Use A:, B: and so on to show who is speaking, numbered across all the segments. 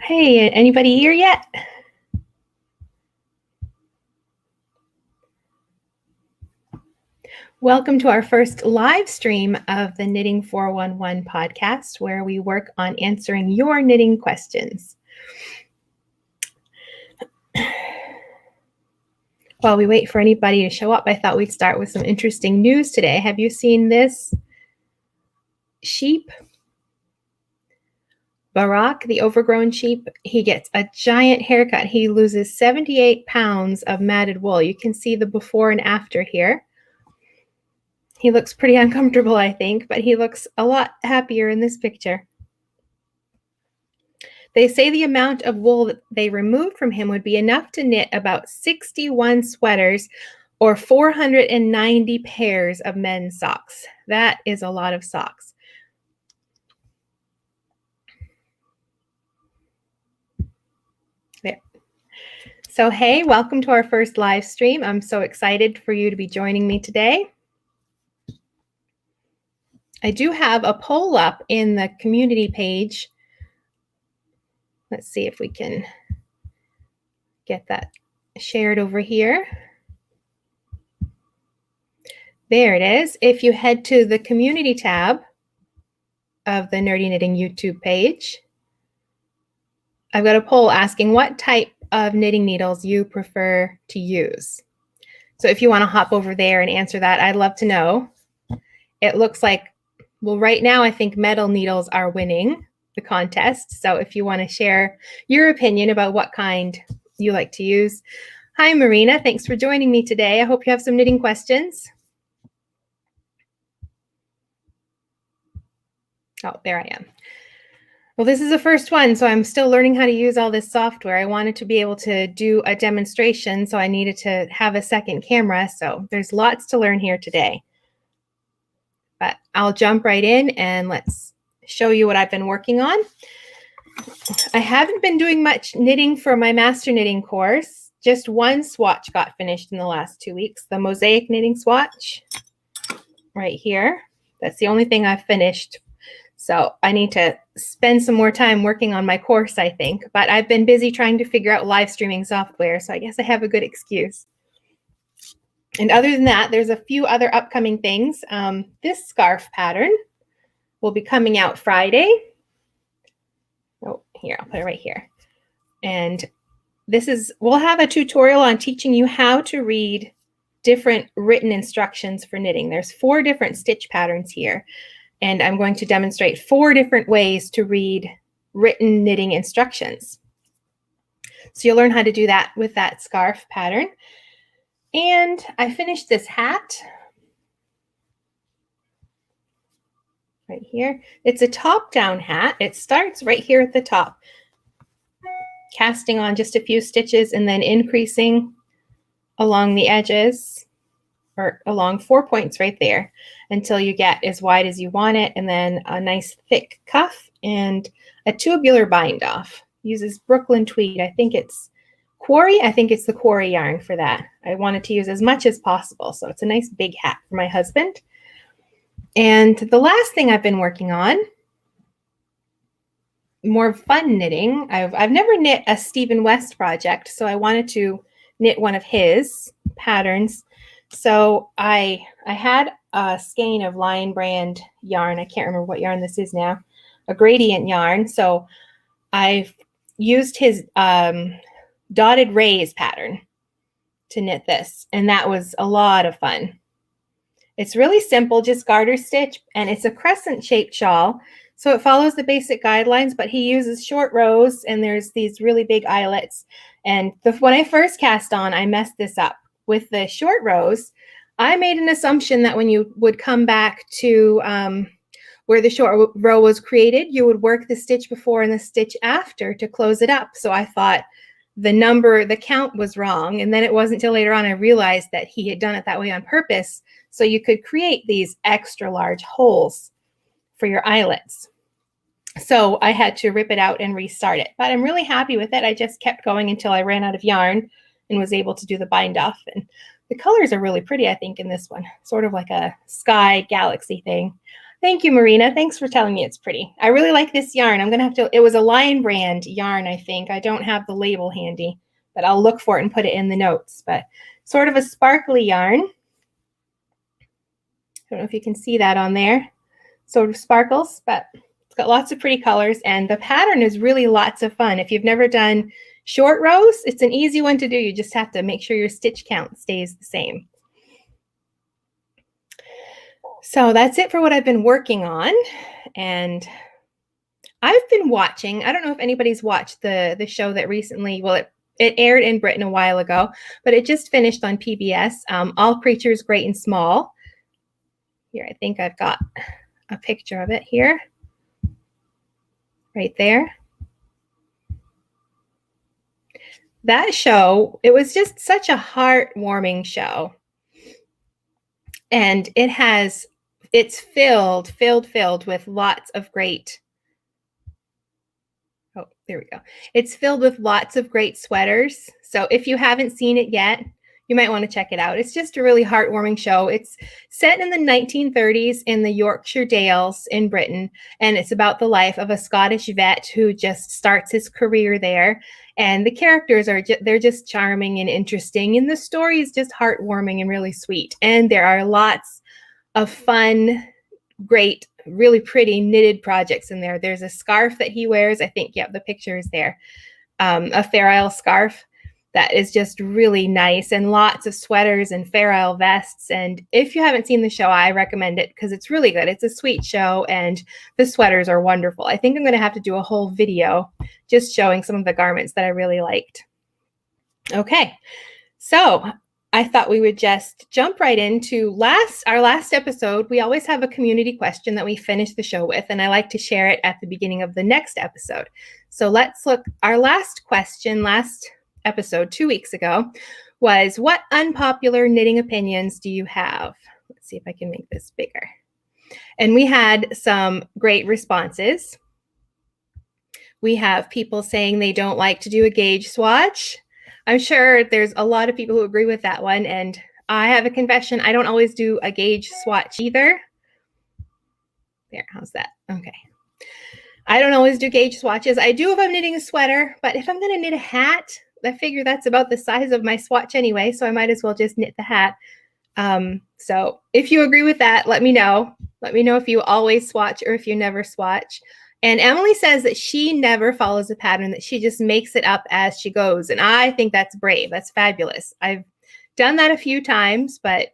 A: Hey, anybody here yet? Welcome to our first live stream of the Knitting 411 podcast, where we work on answering your knitting questions. While we wait for anybody to show up, I thought we'd start with some interesting news today. Have you seen this sheep? Baarack, the overgrown sheep, he gets a giant haircut. He loses 78 pounds of matted wool. You can see the before and after here. He looks pretty uncomfortable, I think, but he looks a lot happier in this picture. They say the amount of wool that they removed from him would be enough to knit about 61 sweaters or 490 pairs of men's socks. That is a lot of socks. There. So, hey, welcome to our first live stream. I'm so excited for you to be joining me today. I do have a poll up in the community page. Let's see if we can get that shared over here. There it is. If you head to the community tab of the Nerdy Knitting YouTube page, I've got a poll asking what type of knitting needles you prefer to use. So if you want to hop over there and answer that, I'd love to know. It looks like, well, right now I think metal needles are winning the contest. So if you want to share your opinion about what kind you like to use. Hi, Marina. Thanks for joining me today. I hope you have some knitting questions. Oh, there I am. Well, this is the first one, so I'm still learning how to use all this software. I wanted to be able to do a demonstration, so I needed to have a second camera. So there's lots to learn here today. But I'll jump right in and let's show you what I've been working on. I haven't been doing much knitting for my master knitting course. Just one swatch got finished in the last 2 weeks, the mosaic knitting swatch right here. That's the only thing I've finished. So I need to spend some more time working on my course, I think. But I've been busy trying to figure out live streaming software, so I guess I have a good excuse. And other than that, there's a few other upcoming things. This scarf pattern will be coming out Friday. Oh, here, I'll put it right here. And we'll have a tutorial on teaching you how to read different written instructions for knitting. There's 4 different stitch patterns here. And I'm going to demonstrate 4 different ways to read written knitting instructions. So you'll learn how to do that with that scarf pattern. And I finished this hat right here. It's a top-down hat. It starts right here at the top, casting on just a few stitches and then increasing along the edges, or along 4 points right there, until you get as wide as you want it, and then a nice thick cuff and a tubular bind off. Uses Brooklyn tweed. I think it's quarry. I think it's the quarry yarn for that. I wanted to use as much as possible, so it's a nice big hat for my husband. And the last thing I've been working on, more fun knitting. I've never knit a Stephen West project, so I wanted to knit one of his patterns. So I had a skein of Lion Brand yarn. I can't remember what yarn this is now. A gradient yarn. So I've used his dotted rays pattern to knit this, and that was a lot of fun. It's really simple, just garter stitch, and it's a crescent shaped shawl. So it follows the basic guidelines, but he uses short rows, and there's these really big eyelets. And when I first cast on, I messed this up. With the short rows, I made an assumption that when you would come back to where the short row was created, you would work the stitch before and the stitch after to close it up. So I thought the count was wrong. And then it wasn't until later on I realized that he had done it that way on purpose, so you could create these extra large holes for your eyelets. So I had to rip it out and restart it. But I'm really happy with it. I just kept going until I ran out of yarn and was able to do the bind off. And the colors are really pretty, I think, in this one. Sort of like a sky galaxy thing. I Thank you, Marina. Thanks for telling me it's pretty. I really like this yarn. I'm going to have to, it was a Lion brand yarn, I think. I don't have the label handy, but I'll look for it and put it in the notes. But sort of a sparkly yarn. I don't know if you can see that on there. Sort of sparkles, but it's got lots of pretty colors, and the pattern is really lots of fun. If you've never done short rows, it's an easy one to do. You just have to make sure your stitch count stays the same. So that's it for what I've been working on. And I've been watching, I don't know if anybody's watched the show that recently, well, it aired in Britain a while ago, but it just finished on PBS, All Creatures Great and Small. Here, I think I've got a picture of it here, right there. That show, it was just such a heartwarming show. And it's filled with lots of great, oh, there we go. It's filled with lots of great sweaters. So if you haven't seen it yet, you might want to check it out. It's just a really heartwarming show. It's set in the 1930s in the Yorkshire Dales in Britain, and it's about the life of a Scottish vet who just starts his career there. And the characters they're just charming and interesting, and the story is just heartwarming and really sweet. And there are lots of fun, great, really pretty knitted projects in there. There's a scarf that he wears. I think, yeah, the picture is there. A Fair Isle scarf that is just really nice, and lots of sweaters and Fair Isle vests. And if you haven't seen the show, I recommend it because it's really good. It's a sweet show, and the sweaters are wonderful. I think I'm going to have to do a whole video just showing some of the garments that I really liked. Okay, so I thought we would just jump right into our last episode. We always have a community question that we finish the show with, and I like to share it at the beginning of the next episode. So let's look. Our last question, last episode 2 weeks ago, was what unpopular knitting opinions do you have? Let's see if I can make this bigger. And we had some great responses. We have people saying they don't like to do a gauge swatch. I'm sure there's a lot of people who agree with that one. And I have a confession. I don't always do a gauge swatch either. There, how's that? Okay. I don't always do gauge swatches. I do if I'm knitting a sweater, but if I'm going to knit a hat, I figure that's about the size of my swatch anyway, so I might as well just knit the hat. So if you agree with that, let me know. Let me know if you always swatch or if you never swatch. And Emily says that she never follows a pattern, that she just makes it up as she goes. And I think that's brave. That's fabulous. I've done that a few times, but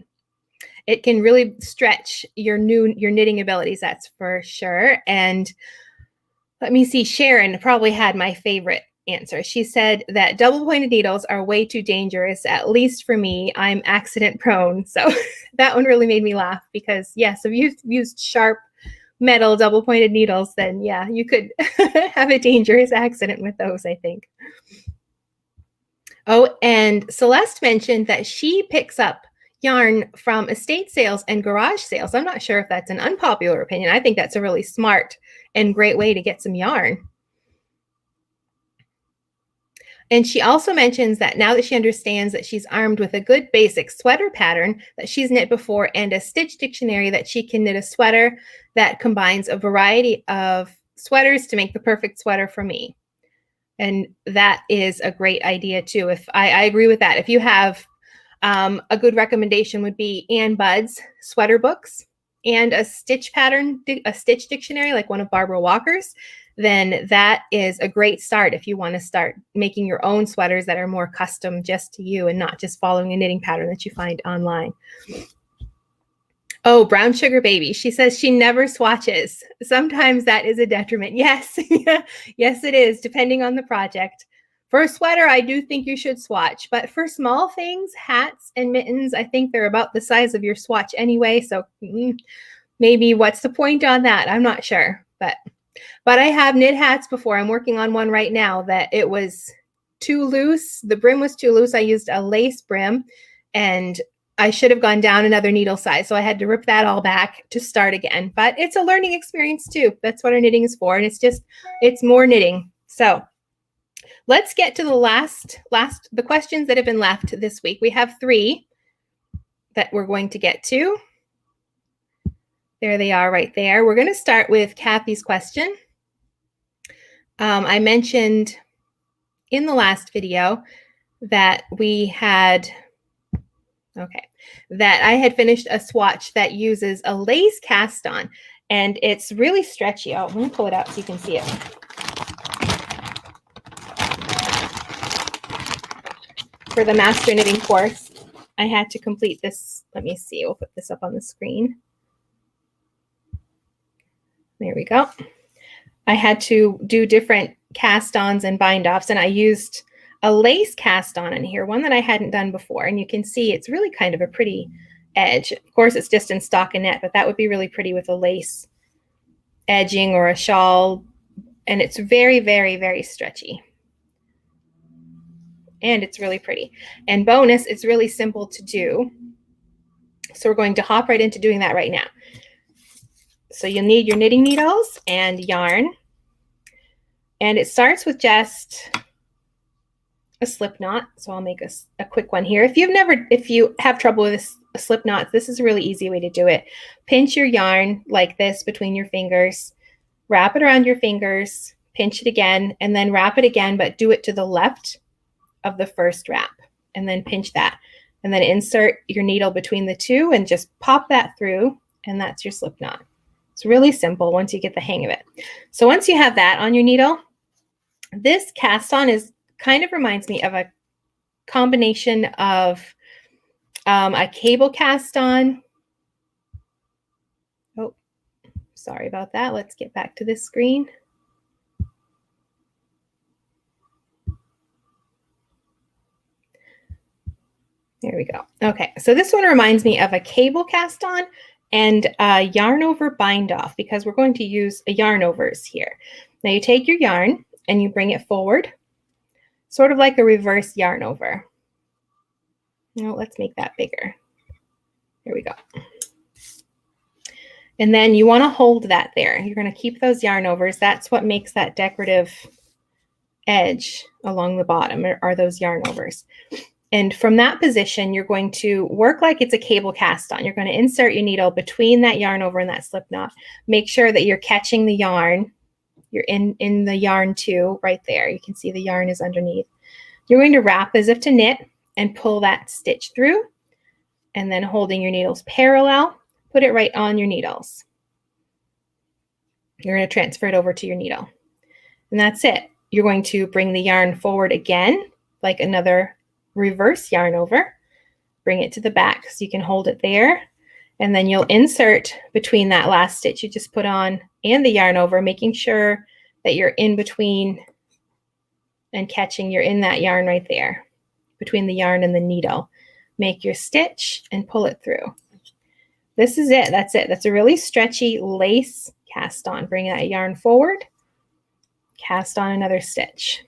A: it can really stretch your knitting abilities, that's for sure. And let me see, Sharon probably had my favorite answer. She said that double pointed needles are way too dangerous, at least for me. I'm accident prone. So that one really made me laugh because, yes, if you've used sharp metal double pointed needles, then yeah, you could have a dangerous accident with those, I think. Oh, and Celeste mentioned that she picks up yarn from estate sales and garage sales. I'm not sure if that's an unpopular opinion. I think that's a really smart and great way to get some yarn. And she also mentions that now that she understands that she's armed with a good basic sweater pattern that she's knit before and a stitch dictionary, that she can knit a sweater that combines a variety of sweaters to make the perfect sweater for me. And that is a great idea too. If I agree with that. If you have a good recommendation would be Ann Budd's sweater books and a stitch pattern, a stitch dictionary like one of Barbara Walker's, then that is a great start if you want to start making your own sweaters that are more custom just to you and not just following a knitting pattern that you find online. Oh, Brown Sugar Baby. She says she never swatches. Sometimes that is a detriment. Yes, yes, it is, depending on the project. For a sweater, I do think you should swatch, but for small things, hats and mittens, I think they're about the size of your swatch anyway. So maybe what's the point on that? I'm not sure, but I have knit hats before. I'm working on one right now that it was too loose. The brim was too loose. I used a lace brim and I should have gone down another needle size. So I had to rip that all back to start again. But it's a learning experience too. That's what our knitting is for. And it's more knitting. So let's get to the questions that have been left this week. We have 3 that we're going to get to. There they are right there. We're going to start with Kathy's question. I mentioned in the last video that that I had finished a swatch that uses a lace cast on, and it's really stretchy. Oh, let me pull it out so you can see it. For the master knitting course, I had to complete this. Let me see. We'll put this up on the screen. There we go. I had to do different cast-ons and bind-offs, and I used a lace cast-on in here, one that I hadn't done before. And you can see it's really kind of a pretty edge. Of course, it's just in stockinette, but that would be really pretty with a lace edging or a shawl. And it's very, very, very stretchy. And it's really pretty. And bonus, it's really simple to do. So we're going to hop right into doing that right now. So you'll need your knitting needles and yarn. And it starts with just a slip knot. So I'll make a quick one here. If you have trouble with a slip knot, this is a really easy way to do it. Pinch your yarn like this between your fingers, wrap it around your fingers, pinch it again, and then wrap it again, but do it to the left of the first wrap, and then pinch that, and then insert your needle between the two and just pop that through, and that's your slip knot. It's really simple once you get the hang of it. So once you have that on your needle, this cast on kind of reminds me of a combination of a cable cast on. Oh, sorry about that. Let's get back to this screen. There we go. Okay, so this one reminds me of a cable cast on and a yarn over bind off, because we're going to use a yarn overs here. Now you take your yarn and you bring it forward, sort of like a reverse yarn over. Now let's make that bigger. There we go. And then you want to hold that there. You're going to keep those yarn overs. That's what makes that decorative edge along the bottom, are those yarn overs. And from that position, you're going to work like it's a cable cast on. You're going to insert your needle between that yarn over and that slip knot. Make sure that you're catching the yarn. You're in the yarn too, right there. You can see the yarn is underneath. You're going to wrap as if to knit and pull that stitch through, and then holding your needles parallel, put it right on your needles. You're going to transfer it over to your needle. And that's it. You're going to bring the yarn forward again, like another reverse yarn over, bring it to the back so you can hold it there, and then you'll insert between that last stitch you just put on and the yarn over, making sure that you're in between and catching, you're in that yarn right there between the yarn and the needle. Make your stitch and pull it through. This is it. That's it. That's a really stretchy lace cast on. Bring that yarn forward, cast on another stitch.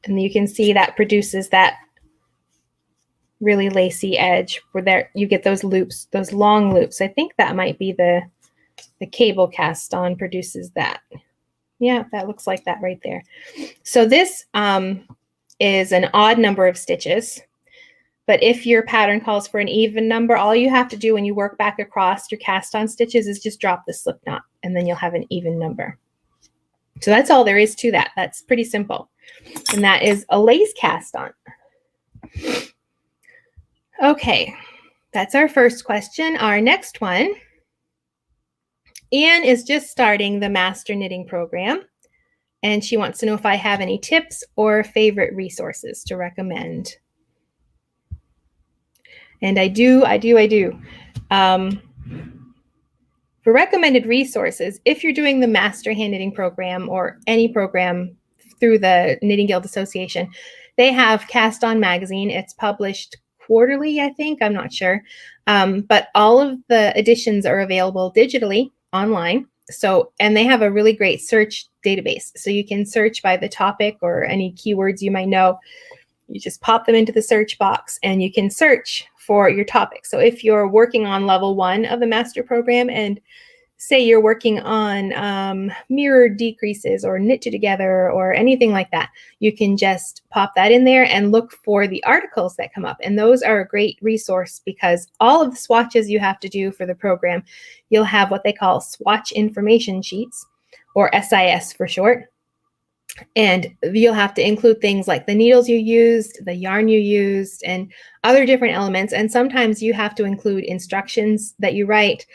A: And you can see that produces that really lacy edge where there you get those loops, those long loops. I think that might be the cable cast on produces that. Yeah, that looks like that right there. So this is an odd number of stitches, but if your pattern calls for an even number, all you have to do when you work back across your cast on stitches is just drop the slip knot, and then you'll have an even number. So that's all there is to that. That's pretty simple. And that is a lace cast on. Okay, that's our first question. Our next one, Anne is just starting the Master Knitting Program, and she wants to know if I have any tips or favorite resources to recommend. And I do. For recommended resources, if you're doing the Master Hand Knitting Program or any program through the Knitting Guild Association, they have Cast On Magazine. It's published quarterly, I think. I'm not sure. But all of the editions are available digitally online. And they have a really great search database. So you can search by the topic or any keywords you might know. You just pop them into the search box and you can search for your topic. So if you're working on level 1 of the master program and say you're working on mirrored decreases or knit together or anything like that, you can just pop that in there and look for the articles that come up. And those are a great resource because all of the swatches you have to do for the program, you'll have what they call swatch information sheets, or SIS for short. And you'll have to include things like the needles you used, the yarn you used, and other different elements. And sometimes you have to include instructions that you write.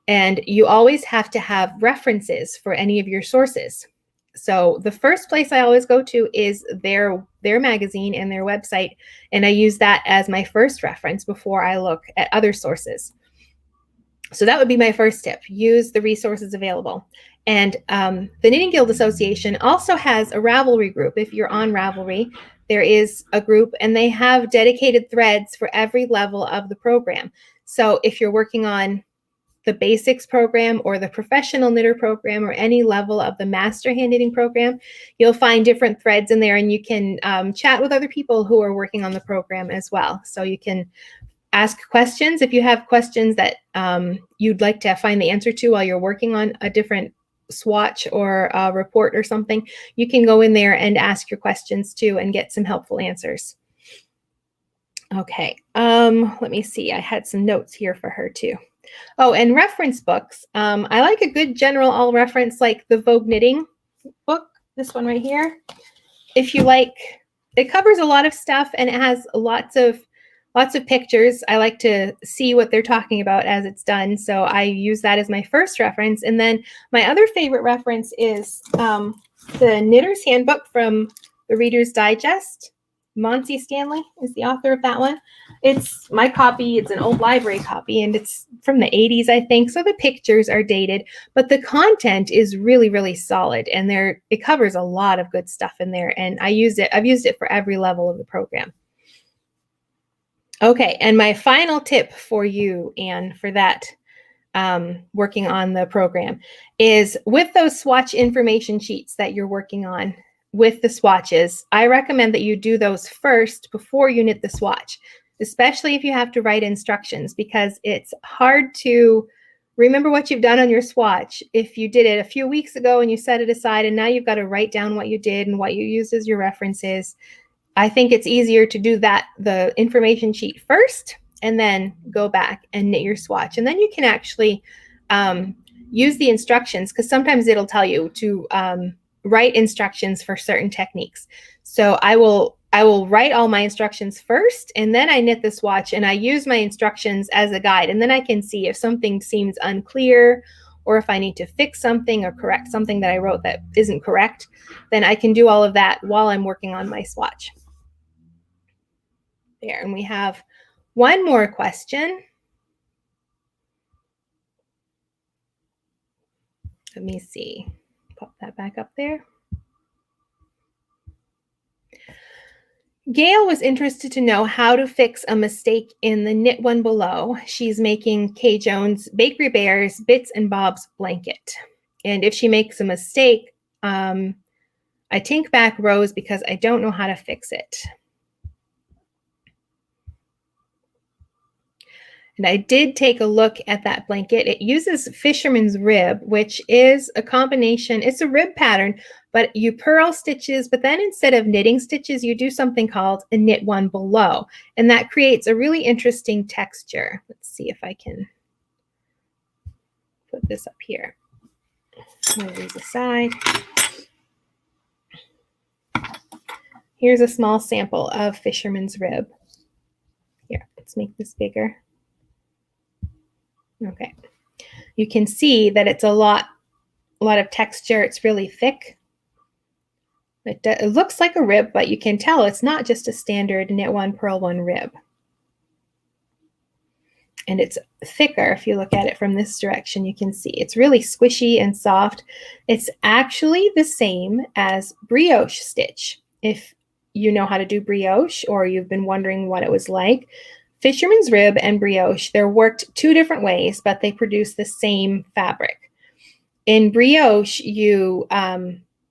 A: And you always have to have references for any of your sources. So the first place I always go to is their magazine and their website. And I use that as my first reference before I look at other sources. So that would be my first tip. Use the resources available. And the Knitting Guild Association also has a Ravelry group. If you're on Ravelry, there is a group and they have dedicated threads for every level of the program. So if you're working on the basics program or the professional knitter program or any level of the master hand knitting program, you'll find different threads in there, and you can chat with other people who are working on the program as well. So you can ask questions if you have questions that you'd like to find the answer to while you're working on a different swatch or a report or something. You can go in there and ask your questions too and get some helpful answers. Okay, let me see. I had some notes here for her too. Oh, and reference books. I like a good general all reference like the Vogue Knitting book, this one right here. If you like, it covers a lot of stuff and it has lots of pictures. I like to see what they're talking about as it's done. So I use that as my first reference. And then my other favorite reference is the Knitter's Handbook from the Reader's Digest. Monty Stanley is the author of that one. It's my copy. It's an old library copy, and it's from the 80s, I think. So the pictures are dated, but the content is really, really solid. And it covers a lot of good stuff in there. And I've used it for every level of the program. Okay, and my final tip for you, Anne, for that working on the program is with those swatch information sheets that you're working on with the swatches, I recommend that you do those first before you knit the swatch, especially if you have to write instructions, because it's hard to remember what you've done on your swatch if you did it a few weeks ago and you set it aside and now you've got to write down what you did and what you used as your references. I think it's easier to do that, the information sheet first, and then go back and knit your swatch. And then you can actually use the instructions, because sometimes it'll tell you to write instructions for certain techniques. So I will write all my instructions first, and then I knit the swatch, and I use my instructions as a guide. And then I can see if something seems unclear, or if I need to fix something or correct something that I wrote that isn't correct, then I can do all of that while I'm working on my swatch. There, and we have one more question. Let me see. Pop that back up there. Gail was interested to know how to fix a mistake in the knit one below. She's making Kay Jones Bakery Bears Bits and Bobs blanket. And if she makes a mistake, I take back rows because I don't know how to fix it. And I did take a look at that blanket. It uses Fisherman's rib, which is a combination. It's a rib pattern, but you purl stitches, but then instead of knitting stitches, you do something called a knit one below. And that creates a really interesting texture. Let's see if I can put this up here. Move these aside. Here's a small sample of Fisherman's rib. Here, let's make this bigger. Okay, you can see that it's a lot of texture. It's really thick. It looks like a rib, but you can tell it's not just a standard knit one, purl one rib. And it's thicker. If you look at it from this direction, you can see it's really squishy and soft. It's actually the same as brioche stitch. If you know how to do brioche, or you've been wondering what it was like, Fisherman's rib and brioche, they're worked two different ways, but they produce the same fabric. In brioche, you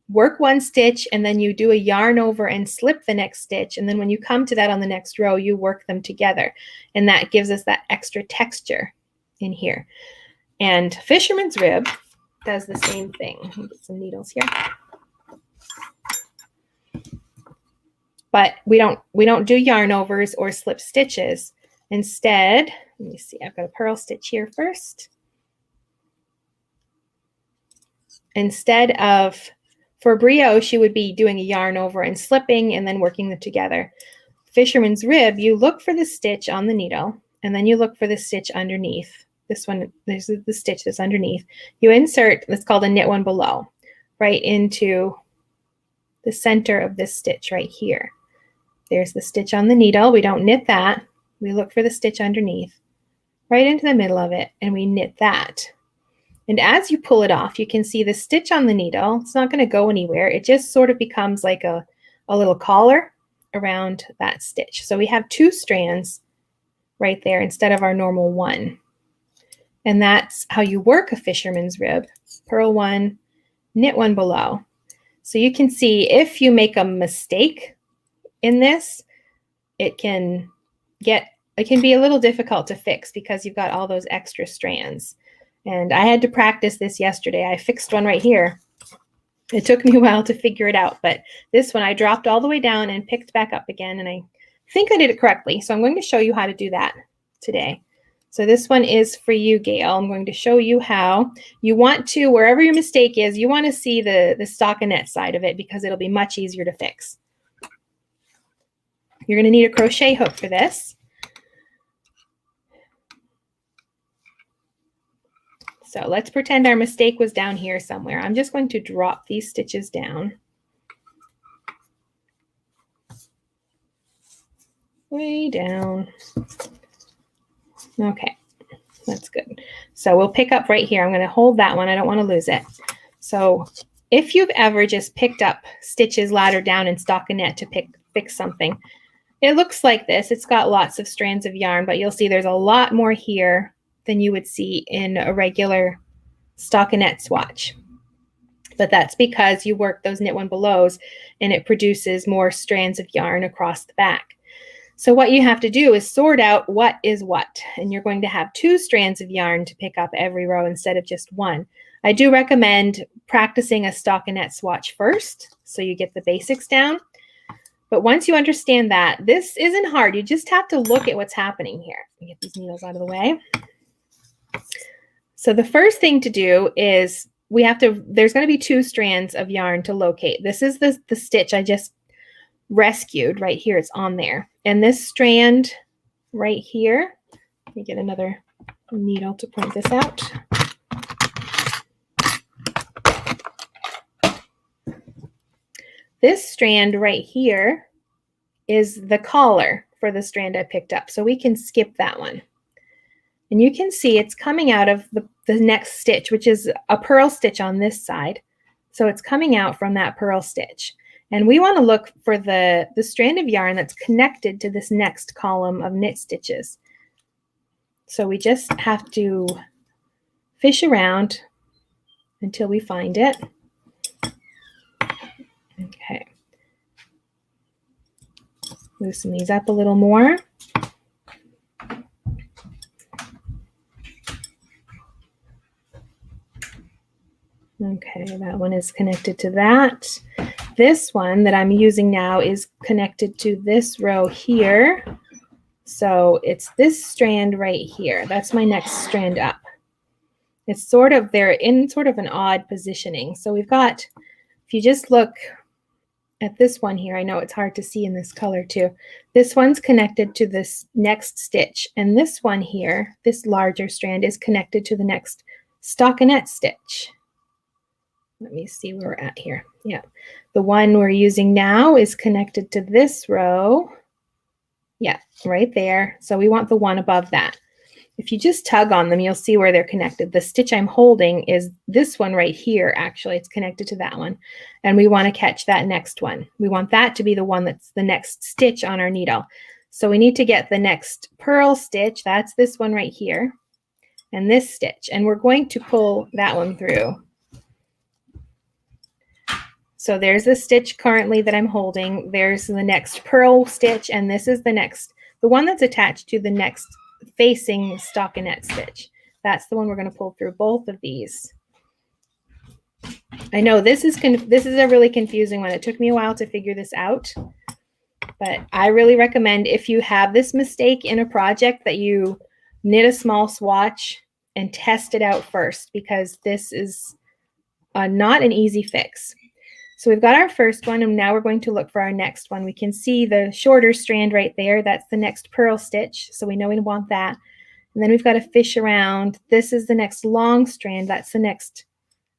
A: work one stitch and then you do a yarn over and slip the next stitch. And then when you come to that on the next row, you work them together. And that gives us that extra texture in here. And Fisherman's rib does the same thing. Let me get some needles here. But we don't do yarn overs or slip stitches. Instead, let me see, I've got a purl stitch here first. Instead of, for brioche, you would be doing a yarn over and slipping and then working them together. Fisherman's rib, you look for the stitch on the needle, and then you look for the stitch underneath. This one, this is the stitch that's underneath. You insert, it's called a knit one below, right into the center of this stitch right here. There's the stitch on the needle. We don't knit that. We look for the stitch underneath, right into the middle of it, and we knit that. And as you pull it off, you can see the stitch on the needle. It's not going to go anywhere. It just sort of becomes like a little collar around that stitch. So we have 2 strands right there instead of our normal 1. And that's how you work a fisherman's rib. Purl 1, knit 1 below. So you can see if you make a mistake in this, it can be a little difficult to fix because you've got all those extra strands. And I had to practice this yesterday. I fixed one right here. It took me a while to figure it out, but this one I dropped all the way down and picked back up again, and I think I did it correctly. So I'm going to show you how to do that today. So this one is for you, Gail. I'm going to show you how you want to, wherever your mistake is, you want to see the stockinette side of it because it'll be much easier to fix. You're going to need a crochet hook for this. So let's pretend our mistake was down here somewhere. I'm just going to drop these stitches down. Way down. Okay, that's good. So we'll pick up right here. I'm going to hold that one. I don't want to lose it. So if you've ever just picked up stitches laddered down in stockinette to fix something, it looks like this. It's got lots of strands of yarn, but you'll see there's a lot more here than you would see in a regular stockinette swatch. But that's because you work those knit one belows and it produces more strands of yarn across the back. So what you have to do is sort out what is what, and you're going to have 2 strands of yarn to pick up every row instead of just 1. I do recommend practicing a stockinette swatch first so you get the basics down. But once you understand that, this isn't hard. You just have to look at what's happening here. Let me get these needles out of the way. So the first thing to do is there's going to be 2 strands of yarn to locate. This is the stitch I just rescued right here. It's on there. And this strand right here, let me get another needle to point this out. This strand right here is the collar for the strand I picked up. So we can skip that one. And you can see it's coming out of the next stitch, which is a purl stitch on this side. So it's coming out from that purl stitch. And we want to look for the strand of yarn that's connected to this next column of knit stitches. So we just have to fish around until we find it. Okay. Loosen these up a little more. Okay, that one is connected to that. This one that I'm using now is connected to this row here. So it's this strand right here. That's my next strand up. It's sort of, they're in sort of an odd positioning. So we've got, if you just look at this one here, I know it's hard to see in this color too. This one's connected to this next stitch. And this one here, this larger strand is connected to the next stockinette stitch. Let me see where we're at here. Yeah, the one we're using now is connected to this row. Yeah, right there. So we want the one above that. If you just tug on them, you'll see where they're connected. The stitch I'm holding is this one right here. Actually, it's connected to that one. And we want to catch that next one. We want that to be the one that's the next stitch on our needle. So we need to get the next purl stitch. That's this one right here. And this stitch. And we're going to pull that one through. So there's the stitch currently that I'm holding. There's the next purl stitch, and this is the one that's attached to the next facing stockinette stitch. That's the one we're going to pull through, both of these. I know this is a really confusing one. It took me a while to figure this out, but I really recommend, if you have this mistake in a project, that you knit a small swatch and test it out first, because this is not an easy fix. So we've got our first one, and now we're going to look for our next one. We can see the shorter strand right there. That's the next purl stitch, so we know we want that. And then we've got to fish around. This is the next long strand. That's the next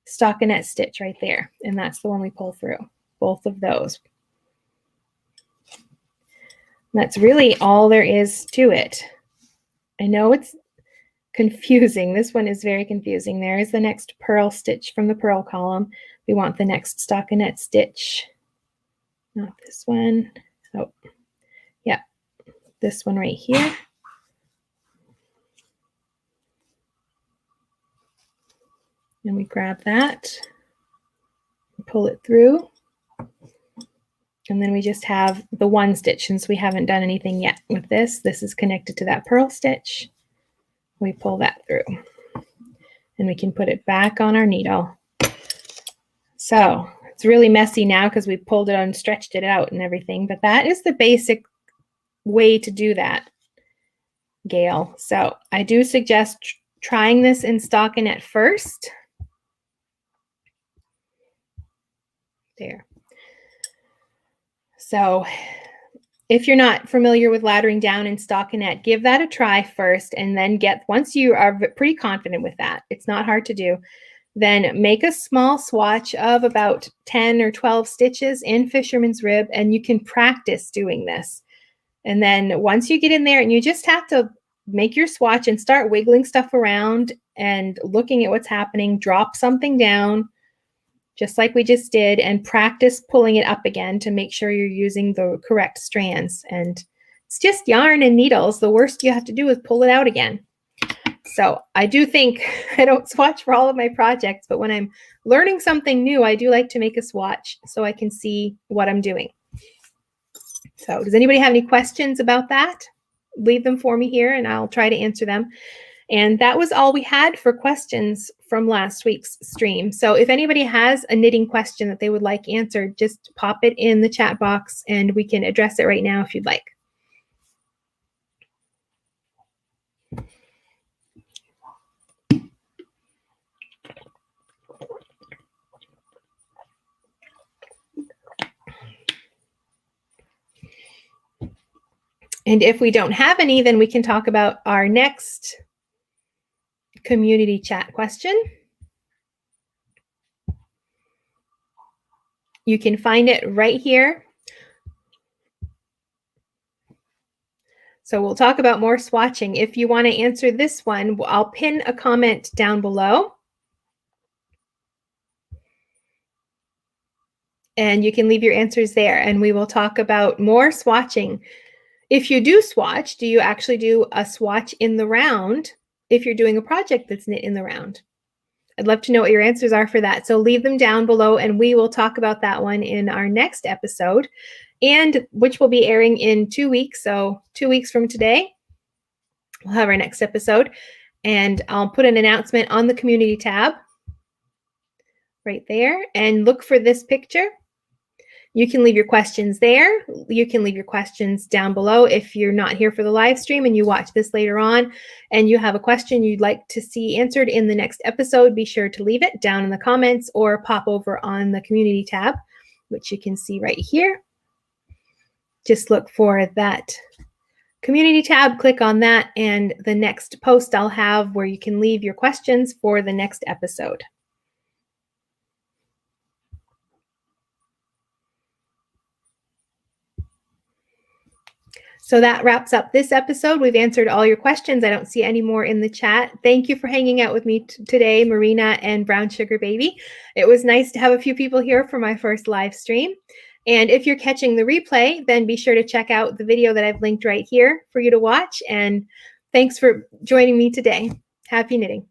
A: stockinette stitch right there, and that's the one we pull through, both of those. That's really all there is to it. I know it's confusing. This one is very confusing. There is the next purl stitch from the purl column. We want the next stockinette stitch. Not this one. Oh, yeah, this one right here. And we grab that, pull it through, and then we just have the one stitch, since we haven't done anything yet with this. This is connected to that purl stitch. We pull that through, and we can put it back on our needle. So it's really messy now because we pulled it and stretched it out and everything, but that is the basic way to do that, Gail. So I do suggest trying this in stockinette first. There. So if you're not familiar with laddering down in stockinette, give that a try first, and then once you are pretty confident with that, it's not hard to do, then make a small swatch of about 10 or 12 stitches in Fisherman's rib, and you can practice doing this. And then once you get in there, and you just have to make your swatch and start wiggling stuff around and looking at what's happening, drop something down, just like we just did, and practice pulling it up again to make sure you're using the correct strands. And it's just yarn and needles. The worst you have to do is pull it out again. So I do think, I don't swatch for all of my projects, but when I'm learning something new, I do like to make a swatch so I can see what I'm doing. So does anybody have any questions about that? Leave them for me here and I'll try to answer them. And that was all we had for questions from last week's stream. So if anybody has a knitting question that they would like answered, just pop it in the chat box and we can address it right now if you'd like. And if we don't have any, then we can talk about our next community chat question. You can find it right here. So we'll talk about more swatching. If you want to answer this one, I'll pin a comment down below. And you can leave your answers there, and we will talk about more swatching. If you do swatch, do you actually do a swatch in the round if you're doing a project that's knit in the round? I'd love to know what your answers are for that. So leave them down below, and we will talk about that one in our next episode, and which will be airing in 2 weeks. So 2 weeks from today, we'll have our next episode, and I'll put an announcement on the community tab right there, and look for this picture. You can leave your questions there. You can leave your questions down below. If you're not here for the live stream and you watch this later on and you have a question you'd like to see answered in the next episode, be sure to leave it down in the comments or pop over on the community tab, which you can see right here. Just look for that community tab, click on that, and the next post I'll have where you can leave your questions for the next episode. So that wraps up this episode. We've answered all your questions. I don't see any more in the chat. Thank you for hanging out with me today, Marina and Brown Sugar Baby. It was nice to have a few people here for my first live stream. And if you're catching the replay, then be sure to check out the video that I've linked right here for you to watch. And thanks for joining me today. Happy knitting.